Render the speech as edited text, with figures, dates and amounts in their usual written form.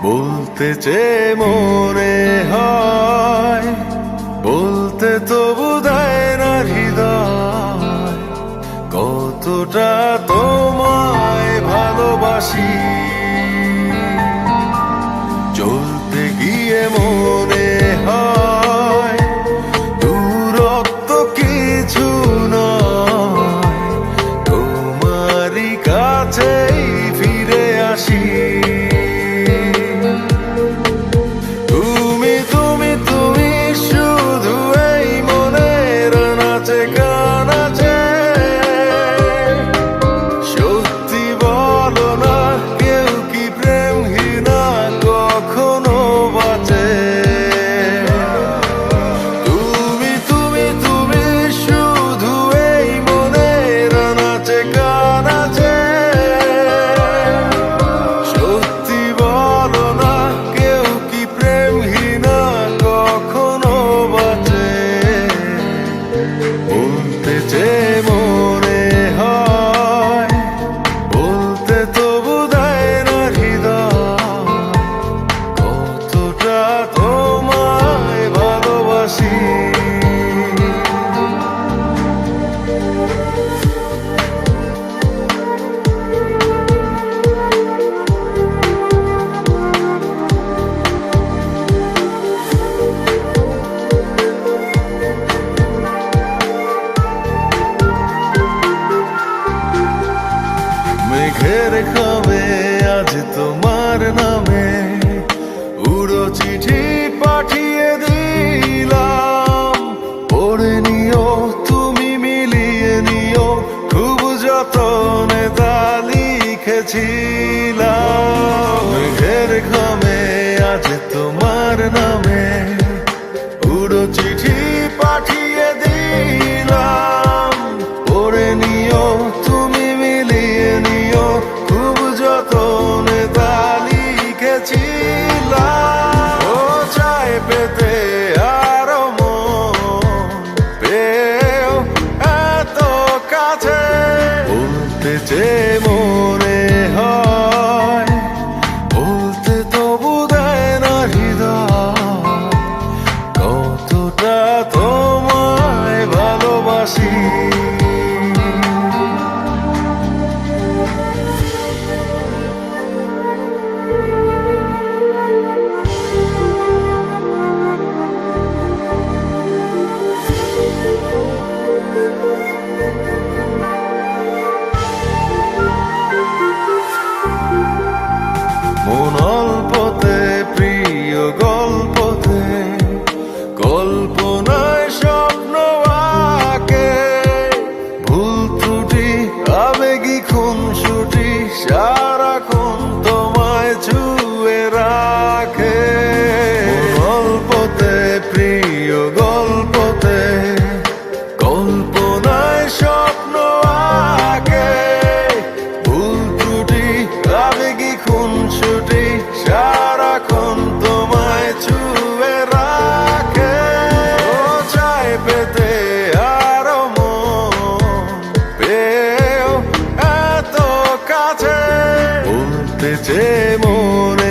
বলতে চেয়ে মনে হয়, বলতে তবু দেয় না হৃদয়, কতটা তোমায় ভালোবাসি। চলতে গিয়ে মনে হয় দূরত্ব কিছু নয়, তোমারই কাছেই ফিরে আসি। মেঘের খামে আজ তোমার নামে উড়ো চিঠি পাঠিয়ে দিলাম, পড়ে নিও তুমি, মিলিয়ে নিও, খুব যতনে তা লিখেছিলাম। মেঘের খামে আজ তোমার নামে উড়ো চিঠি পাঠিয়ে দিলাম, পড়ে নিও তুমি, মিলিয়ে নিও, খুব যতনে তা লিখেছিলাম। ও চায় পেতে আরো মন পেও এত কাছে, বলতে চেয়ে মনে হয়, বলতে তবু দেয় না হৃদয়, কতটা তোমায় ভালোবাসি। মন অল্পতে প্রিয় গল্পতে, কল্পনায় স্বপ্ন আঁকে, ভুল ত্রুটি আবেগী খুনসুটি সারাক্ষণ তোমায় ছুঁয়ে রাখে। মন অল্পতে প্রিয় গল্পতে, কল্পনায় স্বপ্ন আঁকে, ভুল ত্রুটি আবেগী খুনসুটি সারাক্ষণ তোমায় ছুঁয়ে রাখে। ও চায় পেতে আরো মন পেও এত কাছে, বলতে চেয়ে মনে